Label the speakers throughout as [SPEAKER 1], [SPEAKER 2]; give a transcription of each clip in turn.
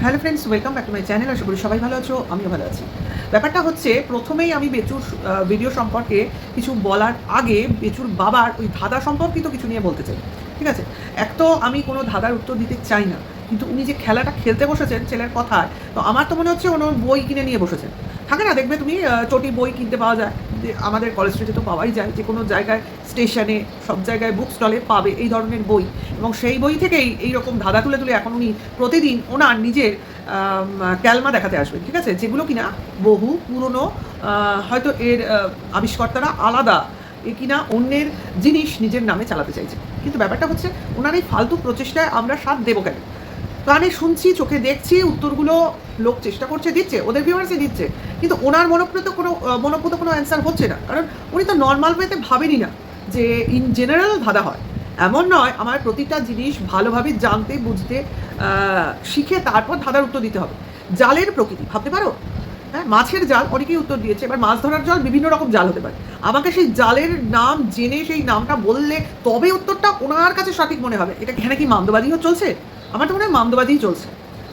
[SPEAKER 1] Hello friends, welcome back to my channel. আশা করি সবাই ভালো আছো, আমিও ভালো আছি। ব্যাপারটা হচ্ছে, প্রথমেই আমি বেচুর ভিডিও সম্পর্কে কিছু বলার আগে বেচুর বাবার ওই ধাঁধা সম্পর্কিত কিছু নিয়ে বলতে চাই। ঠিক আছে, এক তো আমি কোনো ধাঁধার উত্তর দিতে চাই না, কিন্তু উনি যে খেলাটা খেলতে বসেছেন ছেলের কথায়, তো আমার তো মনে হচ্ছে ওনার বই কিনে নিয়ে বসেছেন। থাকে না, দেখবে তুমি চটি বই কিনতে পাওয়া যায়, যে আমাদের কলেজ স্ট্রিটে তো পাওয়াই যায়, যে কোনো জায়গায় স্টেশনে সব জায়গায় বুক স্টলে পাবে এই ধরনের বই। এবং সেই বই থেকেই এইরকম ধাঁধা তুলে তুলে এখন উনি প্রতিদিন ওনার নিজের ক্যালমা দেখাতে আসবেন। ঠিক আছে, যেগুলো কিনা বহু পুরনো, হয়তো এর আবিষ্কর্তারা আলাদা, এ কিনা অন্যের জিনিস নিজের নামে চালাতে চাইছে। কিন্তু ব্যাপারটা হচ্ছে, ওনার এই ফালতু প্রচেষ্টায় আমরা সাথ দেবো কেন? কানে শুনছি, চোখে দেখছি, উত্তরগুলো লোক চেষ্টা করছে, দিচ্ছে, ওদের ভিউয়ার্সই দিচ্ছে, কিন্তু ওনার মনোপ্রত কোনো অ্যান্সার হচ্ছে না। কারণ উনি তো নর্মাল ওয়েতে ভাবেনই না যে ইন জেনারেল ধাঁধা হয়। এমন নয়, আমার প্রতিটা জিনিস ভালোভাবে জানতে বুঝতে শিখে তারপর ধাঁধার উত্তর দিতে হবে। জালের প্রকৃতি ভাবতে পারো, হ্যাঁ, মাছের জাল অনেকেই উত্তর দিয়েছে, এবার মাছ ধরার জাল বিভিন্ন রকম জাল হতে পারে। আমাকে সেই জালের নাম জেনে সেই নামটা বললে তবে উত্তরটা ওনার কাছে সঠিক মনে হবে। এটা এখানে কি মামদবাজিও চলছে? আমার তো মনে হয় মামদবাজিই চলছে।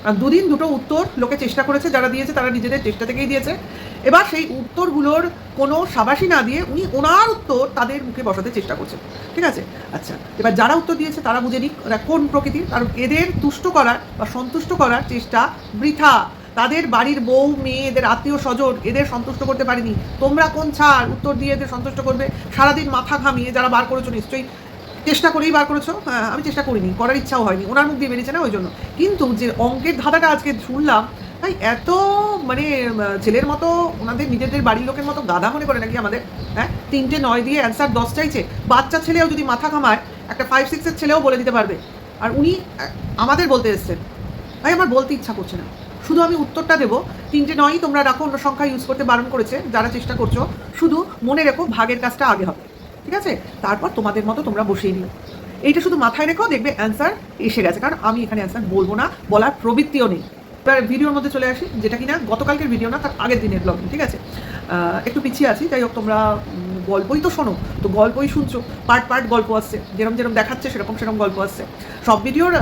[SPEAKER 1] আর দুদিন দুটো উত্তর লোকে চেষ্টা করেছে, যারা দিয়েছে তারা নিজেদের চেষ্টা থেকেই দিয়েছে। এবার সেই উত্তরগুলোর কোনো সাবাসী না দিয়ে উনি ওনার উত্তর তাদের মুখে বসাতে চেষ্টা করছেন। ঠিক আছে, আচ্ছা, এবার যারা উত্তর দিয়েছে তারা বুঝে নিক কোন প্রকৃতির, কারণ এদের তুষ্ট করার বা সন্তুষ্ট করার চেষ্টা বৃথা। তাদের বাড়ির বউ, মেয়ে, এদের আত্মীয় স্বজন এদের সন্তুষ্ট করতে পারেনি। তোমরা কোন ছাড় উত্তর দিয়ে এদের সন্তুষ্ট করবে? সারাদিন মাথা ঘামিয়ে যারা বার করেছো, নিশ্চয়ই চেষ্টা করেই বার করেছো। হ্যাঁ, আমি চেষ্টা করিনি, করার ইচ্ছাও হয়নি, ওনার মুখ দিয়ে বেরিয়েছে না ওই জন্য। কিন্তু যে অঙ্কের ধাঁধাটা আজকে শুনলাম, ভাই এত মানে ছেলের মতো ওনাদের নিজেদের বাড়ির লোকের মতো গাধা মনে করে নাকি আমাদের? হ্যাঁ, 3টে 9 দিয়ে অ্যান্সার 10 চাইছে। বাচ্চা ছেলেও যদি মাথা ঘামায়, একটা 5-6 ছেলেও বলে দিতে পারবে। আর উনি আমাদের বলতে এসছেন। ভাই আমার বলতে ইচ্ছা করছে না, শুধু আমি উত্তরটা দেবো। 3টে 9ই তোমরা রাখো, অন্য সংখ্যা ইউজ করতে বারণ করেছে যারা চেষ্টা করছো। শুধু মনে রেখো, ভাগের কাজটা আগে হবে। ঠিক আছে, তারপর তোমাদের মতো তোমরা বসিয়ে নিও। এইটা শুধু মাথায় রেখো, দেখবে অ্যান্সার এসে গেছে। কারণ আমি এখানে অ্যান্সার বলবো না, বলার প্রবৃত্তিও নেই। এবার ভিডিওর মধ্যে চলে আসি, যেটা কিনা গতকালকের ভিডিও না, তার আগের দিনের ব্লগিং। ঠিক আছে, একটু পিছিয়ে আছি, যাই হোক। তোমরা গল্পই তো শোনো, তো গল্পই শুনছো, পার্ট পার্ট গল্প আসছে, যেরকম যেরকম দেখাচ্ছে সেরকম সেরকম গল্প আসছে। সব ভিডিওর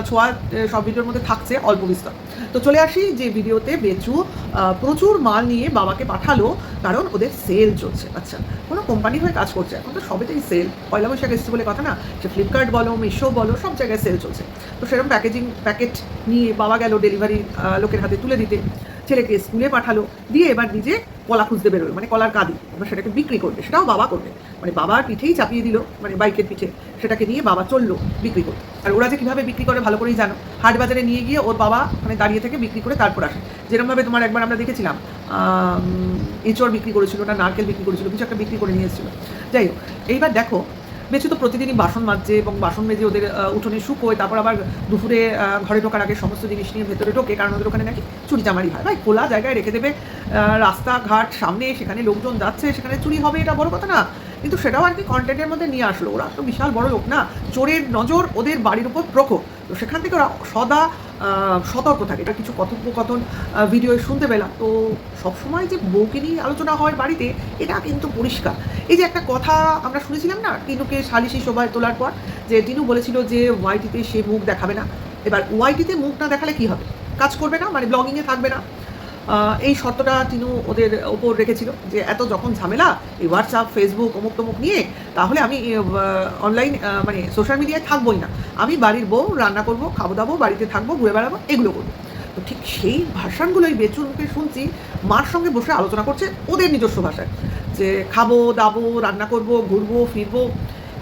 [SPEAKER 1] ছোঁয়া সব ভিডিওর মধ্যে থাকছে অল্প বিস্তর। তো চলে আসি যে ভিডিওতে বেচু প্রচুর মাল নিয়ে বাবাকে পাঠালো, কারণ ওদের সেল চলছে। আচ্ছা, কোনো কোম্পানি হয়ে কাজ করছে, এখন তো সবেতেই সেল। পয়লা বৈশাখ এসছে বলে কথা না, সে ফ্লিপকার্ট বলো, মিশো বলো, সব জায়গায় সেল চলছে। তো সেরকম প্যাকেট নিয়ে বাবা গেল ডেলিভারি লোকের হাতে তুলে দিতে। ছেলেকে স্কুলে পাঠালো, দিয়ে এবার নিজে কলা খুঁজতে বেরোলো, মানে কলার কাঁদি। এবার সেটাকে বিক্রি করবে, সেটাও বাবা করবে, মানে বাবার পিঠেই চাপিয়ে দিল, মানে বাইকের পিঠে। সেটাকে নিয়ে বাবা চললো বিক্রি করতে। আর ওরা যে কীভাবে বিক্রি করে ভালো করেই জানো। হাট বাজারে নিয়ে গিয়ে ওর বাবা মানে দাঁড়িয়ে থেকে বিক্রি করে তারপর আসে। যেরকমভাবে তোমার একবার আমরা দেখেছিলাম এঁচড় বিক্রি করেছিল, না নারকেল বিক্রি করেছিল, কিছু একটা বিক্রি করে নিয়ে এসেছিলো। যাই হোক, এইবার দেখো বেশি তো প্রতিদিনই বাসন মাজছে, এবং বাসন মেজে ওদের উঠোনে শুকোয়, তারপর আবার দুপুরে ঘরে ঢোকার আগে সমস্ত জিনিস নিয়ে ভেতরে ঢোকে, কারণ ওদের ওখানে নাকি চুরি চামারি হয়। ভাই খোলা জায়গায় রেখে দেবে, রাস্তাঘাট সামনে, সেখানে লোকজন যাচ্ছে, সেখানে চুরি হবে, এটা বড় কথা না। কিন্তু সেটাও আর কি কন্টেন্টের মধ্যে নিয়ে আসলো। ওরা তো বিশাল বড় লোক না, চোরের নজর ওদের বাড়ির উপর প্রখর। তো সেখান থেকে ওরা সদা সতর্ক থাকে। এটা কিছু কথোপকথন ভিডিও শুনতে পেলাম। তো সবসময় যে বউকে নিয়ে আলোচনা হয় বাড়িতে, এটা কিন্তু পরিষ্কার। এই যে একটা কথা আমরা শুনেছিলাম না, টিনুকে সালিশি সভায় তোলার পর, যে টিনু বলেছিল যে ওয়াইটিতে সে মুখ দেখাবে না। এবার ওয়াইটিতে মুখ না দেখালে কী হবে? কাজ করবে না, মানে ব্লগিংয়ে থাকবে না। এই শর্তটা টিনু ওদের ওপর রেখেছিল, যে এত যখন ঝামেলা এই হোয়াটসঅ্যাপ, ফেসবুক, অমুক তমুক নিয়ে, তাহলে আমি অনলাইন মানে সোশ্যাল মিডিয়ায় থাকবোই না। আমি বাড়ির বউ, রান্না করবো, খাবো দাবো, বাড়িতে থাকবো, ঘুরে বেড়াবো, এগুলো করবো। তো ঠিক সেই ভাষণগুলোই বেচুর মুখে শুনছি। মার সঙ্গে বসে আলোচনা করছে ওদের নিজস্ব ভাষায়, যে খাবো দাবো, রান্না করবো, ঘুরবো ফিরবো,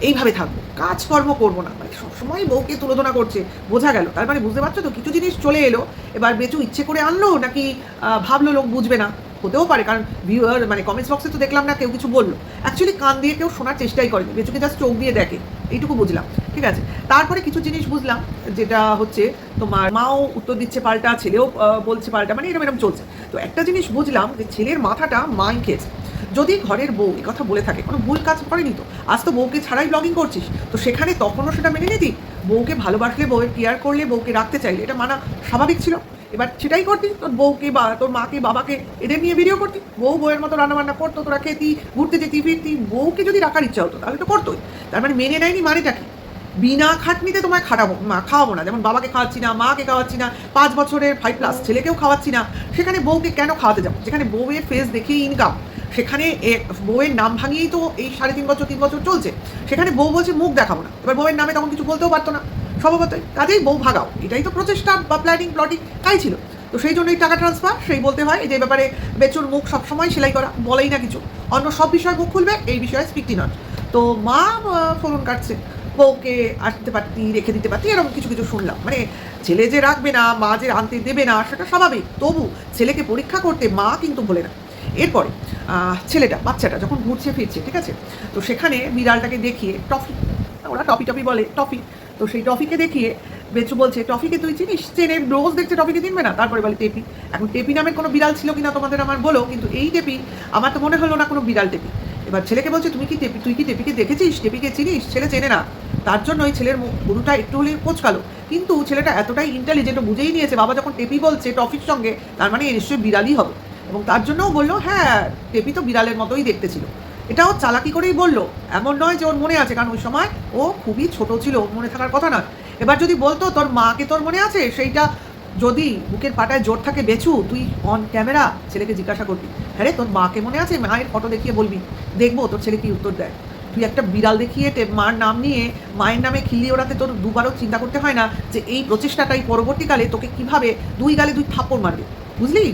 [SPEAKER 1] এইভাবে থাকবো, কাজকর্ম করবো না। মানে সবসময় বউকে তুলনা করছে, বোঝা গেল। তার মানে বুঝতে পারছো তো, কিছু জিনিস চলে এলো। এবার বেচু ইচ্ছে করে আনলো, নাকি ভাবলো লোক বুঝবে না? হতেও পারে, কারণ ভিউয়ার মানে কমেন্টস বক্সে তো দেখলাম না কেউ কিছু বললো। অ্যাকচুয়ালি কান দিয়ে কেউ শোনার চেষ্টাই করেনি, বেচুকে জাস্ট চোখ দিয়ে দেখে, এইটুকু বুঝলাম। ঠিক আছে, তারপরে কিছু জিনিস বুঝলাম, যেটা হচ্ছে তোমার মাও উত্তর দিচ্ছে পাল্টা, ছেলেও বলছে পাল্টা, মানে এরকম এরকম চলছে। তো একটা জিনিস বুঝলাম, যে ছেলের মাথাটা মাই খেয়েছে। যদি ঘরের বউ এ কথা বলে থাকে, কোনো ভুল কাজ করেনি তো। আজ তো বউকে ছাড়াই ব্লগিং করছিস, তো সেখানে তখনও সেটা মেনে নিতি। বউকে ভালোবাসলে, বউয়ের কেয়ার করলে, বউকে রাখতে চাইলে, এটা মানা স্বাভাবিক ছিল। এবার সেটাই করতি, তোর বউকে বা তোর মাকে, বাবাকে, এদের নিয়ে ভিডিও করতি। বউয়ের মতো রান্নাবান্না করতো, তোরা খেতি, ঘুরতে যেতি, ফিরতি। বউকে যদি রাখার ইচ্ছা হতো তাহলে তো করতোই। তার মানে মেনে নেয়নি, মানেটা কি? বিনা খাটনিতে তোমায় খাওয়াবো না। যেমন বাবাকে খাওয়াচ্ছি না, মাকে খাওয়াচ্ছি না, ৫ বছরের 5+ ছেলেকেও খাওয়াচ্ছি না। সেখানে বউকে কেন খাওয়াতে যাবো? যেখানে বউয়ের ফেস দেখেই ইনকাম, সেখানে বউয়ের নাম ভাঙিয়েই তো এই 3.5 বছর 3 বছর চলছে। সেখানে বউ বলছে মুখ দেখাবো না। এবার বউয়ের নামে তখন কিছু বলতেও পারতো না স্বভাবতই। কাজেই বউ ভাগাও। এটাই তো প্রচেষ্টা বা প্ল্যাটিং তাই ছিল। তো সেই জন্যই টাকা ট্রান্সফার, সেই বলতে হয় যে ব্যাপারে বেচুর মুখ সবসময় সেলাই করা, বলেই না কিছু। অন্য সব বিষয়ে মুখ খুলবে, এই বিষয়ে স্পিকটি নট। তো মা ফোন কাটছে, বউকে আসতে পারতি, রেখে দিতে পারতি, এরকম কিছু কিছু শুনলাম। মানে ছেলে যে রাখবে না, মা যে আনতে দেবে না, সেটা স্বাভাবিক। তবু ছেলেকে পরীক্ষা করতে মা কিন্তু ভোলে না। এরপরে বাচ্চাটা যখন ঘুরছে ফিরছে, ঠিক আছে, তো সেখানে বিড়ালটাকে দেখিয়ে টফি, ওরা টফি বলে, টফি, তো সেই টফিকে দেখিয়ে বেচু বলছে, টফিকে তুই চিনিস? চেনে, রোজ দেখছে টফিকে চিনবে না। তারপরে বলে টেপি। এখন টেপি নামের কোনো বিড়াল ছিল কিনা তোমাদের আমার বলো, কিন্তু এই টেপি আমার তো মনে হলো না কোনো বিড়াল টেপি। এবার ছেলেকে বলছে, তুই কি টেপিকে দেখেছিস? টেপিকে চিনিস? ছেলে চেনে না। তার জন্য ওই ছেলের গরুটা একটু হলেও কোচকালো। কিন্তু ছেলেটা এতটাই ইন্টেলিজেন্ট, বুঝেই নিয়েছে বাবা যখন টেপি বলছে টফির সঙ্গে, তার মানে নিশ্চয়ই বিড়ালই হবে। এবং তার জন্যও বললো, হ্যাঁ টেপি তো বিড়ালের মতোই দেখতে ছিল। এটাও চালাকি করেই বললো, এমন নয় যে ওর মনে আছে, কারণ ওই সময় ও খুবই ছোট ছিল, ওর মনে থাকার কথা নয়। এবার যদি বলতো তোর মাকে তোর মনে আছে, সেইটা যদি বুকের পাটায় জোর থাকে বেচু, তুই অন ক্যামেরা ছেলেকে জিজ্ঞাসা করবি, হ্যাঁ রে তোর মাকে মনে আছে? মায়ের ফটো দেখিয়ে বলবি, দেখবো তোর ছেলে কি উত্তর দেয়। তুই একটা বিড়াল দেখিয়ে মার নাম নিয়ে মায়ের নামে খিল্লি ওড়াতে তোর দুবারও চিন্তা করতে হয় না যে এই প্রচেষ্টাটাই পরবর্তীকালে তোকে কিভাবে 2 গালে 2 থাপ্পড় মারবে, বুঝলি?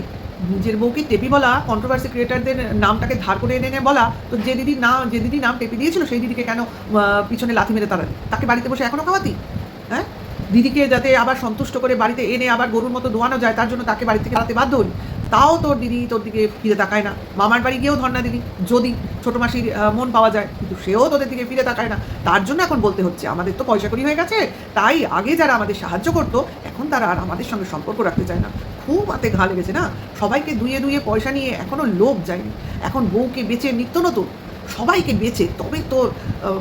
[SPEAKER 1] নিজের বউকে টেপি বলা, কন্ট্রোভার্সি ক্রিয়েটারদের নামটাকে ধার করে এনে বলা, তো যে দিদি নাম টেপি দিয়েছিল সেই দিদিকে কেন পিছনে লাথি মেরে তাড়ালি? তাকে বাড়িতে বসে এখনও খাওয়াতি? হ্যাঁ, দিদিকে যাতে আবার সন্তুষ্ট করে বাড়িতে এনে আবার গরুর মতো দোয়ানো যায়, তার জন্য তাকে বাড়ি থেকে তাড়াতে বাধ্য হলি। তাও তোর দিদি তোর দিকে ফিরে তাকায় না। মামার বাড়ি গিয়েও ধর্ণা দিদি, যদি ছোটো মাসির মন পাওয়া যায়, কিন্তু সেও তোদের দিকে ফিরে তাকায় না। তার জন্য এখন বলতে হচ্ছে, আমাদের তো পয়সা কড়ি হয়ে গেছে, তাই আগে যারা আমাদের সাহায্য করতো, এখন তারা আর আমাদের সঙ্গে সম্পর্ক রাখতে চায় না। খুব হাতে ঘা লেগেছে না? সবাইকে দুয়ে পয়সা নিয়ে এখনও লোভ যায়নি। এখন বউকে বেচে নিত্য নতুন সবাইকে বেচে তবে তোর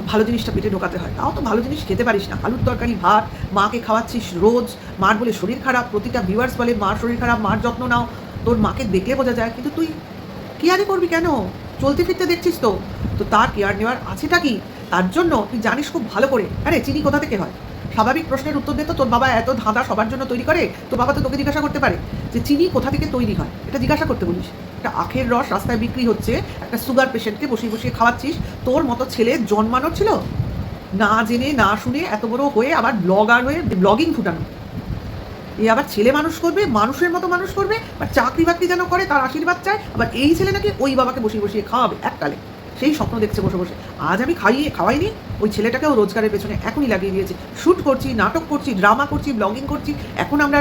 [SPEAKER 1] ভালো জিনিসটা পেটে ঢোকাতে হয়। তাও তো ভালো জিনিস খেতে পারিস না। আলুর তরকারি ভাত, মাকে খাওয়াচ্ছিস রোজ, মার বলে শরীর খারাপ, প্রতিটা ভিউয়ার্স বলে মার শরীর খারাপ, মার যত্ন নাও, তোর মাকে দেখলে বোঝা যায়, কিন্তু তুই কেয়ারই করবি কেন? চলতে ফিরতে দেখছিস তো, তো তার কেয়ার নেওয়ার আছেটা কি? তার জন্য তুই জানিস খুব ভালো করে, আরে চিনি কোথা থেকে হয়? স্বাভাবিক প্রশ্নের উত্তর দে তো। তোর বাবা এত ধাঁধা সবার জন্য তৈরি করে, তোর বাবা তো তোকে জিজ্ঞাসা করতে পারে যে চিনি কোথা থেকে তৈরি হয়, এটা জিজ্ঞাসা করতে বলিস। একটা আখের রস রাস্তায় বিক্রি হচ্ছে, একটা সুগার পেশেন্টকে বসিয়ে খাওয়াচ্ছিস। তোর মতো ছেলে জন্মানোর ছিল? না জেনে না শুনে এত বড় হয়ে আবার ব্লগার হয়ে ব্লগিং ফুটানো, এ আবার ছেলে মানুষ করবে, মানুষের মতো মানুষ করবে, আর চাকরি বাকরি যেন করে, তার আশীর্বাদ চায়। আবার এই ছেলে নাকি ওই বাবাকে বসিয়ে খাওয়াবে এককালে, সেই স্বপ্ন দেখছে বসে। আজ আমি খাওয়াইনি, ওই ছেলেটাকেও রোজগারের পেছনে এখনই লাগিয়ে দিয়েছি। শ্যুট করছি, নাটক করছি, ড্রামা করছি, ব্লগিং করছি, এখন আমরা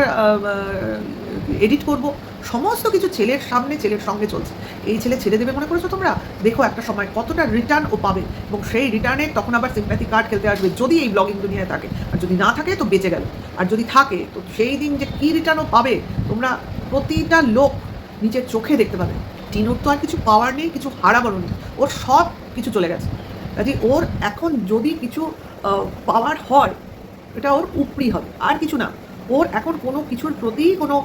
[SPEAKER 1] এডিট করব, সমস্ত কিছু ছেলের সামনে ছেলের সঙ্গে চলছে। এই ছেলে ছেড়ে দেবে মনে করেছো তোমরা? দেখো একটা সময় কতটা রিটার্ন ও পাবে, এবং সেই রিটার্নে তখন আবার সিম্প্যাথি কার্ড খেলতে আসবে, যদি এই ব্লগিং দুনিয়ায় থাকে। আর যদি না থাকে তো বেঁচে গেল, আর যদি থাকে তো সেই দিন যে কী রিটার্নও পাবে তোমরা প্রতিটা লোক নিজের চোখে দেখতে পাবে। টিনুর তো আর কিছু পাওয়ার নেই, কিছু হারাবারও নেই, ওর সব কিছু চলে গেছে। কাজে ওর এখন যদি কিছু পাওয়ার হয়, এটা ওর উপরি হবে, আর কিছু না। ওর এখন কোনো কিছুর প্রতি কোনো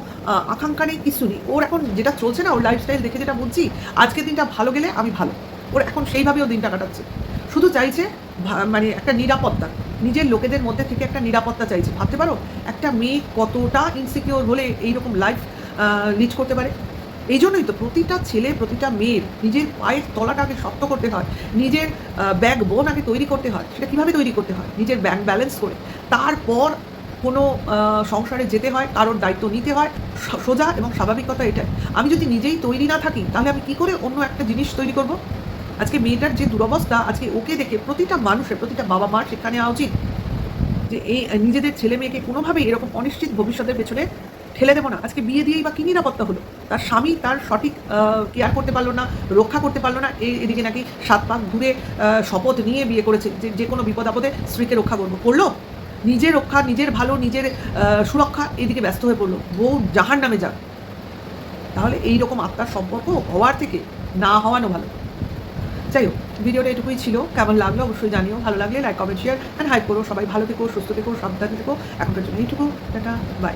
[SPEAKER 1] আকাঙ্ক্ষা নেই, কিছু নেই। ওর এখন যেটা চলছে না, ওর লাইফস্টাইল দেখে যেটা বুঝছি, আজকের দিনটা ভালো গেলে আমি ভালো, ওর এখন সেইভাবেও দিনটা কাটাচ্ছে। শুধু চাইছে মানে একটা নিরাপত্তা, নিজের লোকেদের মধ্যে থেকে একটা নিরাপত্তা চাইছে। ভাবতে পারো একটা মেয়ে কতটা ইনসিকিওর হলে এইরকম লাইফ লিড করতে পারে? এই জন্যই তো প্রতিটা ছেলে, প্রতিটা মেয়ের নিজের পায়ের তলাটা আগে শক্ত করতে হয়, নিজের ব্যাক বোন আগে তৈরি করতে হয়। সেটা কীভাবে তৈরি করতে হয়? নিজের ব্যাংক ব্যালেন্স করে, তারপর কোনো সংসারে যেতে হয়, কারোর দায়িত্ব নিতে হয়। সোজা এবং স্বাভাবিকতা এটাই। আমি যদি নিজেই তৈরি না থাকি, তাহলে আমি কী করে অন্য একটা জিনিস তৈরি করব? আজকে মেয়েটার যে দুরবস্থা, আজকে ওকে দেখে প্রতিটা মানুষের, প্রতিটা বাবা মার শিক্ষা নেওয়া উচিত যে এই নিজেদের ছেলে মেয়েকে কোনোভাবেই এরকম অনিশ্চিত ভবিষ্যতের পেছনে ঠেলে দেবো না। আজকে বিয়ে দিয়েই বা কী নিরাপত্তা হলো? তার স্বামী তার সঠিক কেয়ার করতে পারলো না, রক্ষা করতে পারলো না। এদিকে নাকি 7 পাক ঘুরে শপথ নিয়ে বিয়ে করেছে যে কোনো বিপদ আপদে স্ত্রীকে রক্ষা করলো। নিজের রক্ষা, নিজের ভালো, নিজের সুরক্ষা, এদিকে ব্যস্ত হয়ে পড়লো। বউ জাহান্নামে যাক। তাহলে এইরকম আত্মার সম্পর্ক হওয়ার থেকে না হওয়ানো ভালো। যাই হোক, ভিডিওটা এটুকুই ছিল। কেমন লাগলো অবশ্যই জানিও। ভালো লাগলে like, comment, share and hype করো। সবাই ভালো থেকো, সুস্থ থেকো, সাবধানে থেকো। এখনকার জন্য এইটুকু। Tata, by.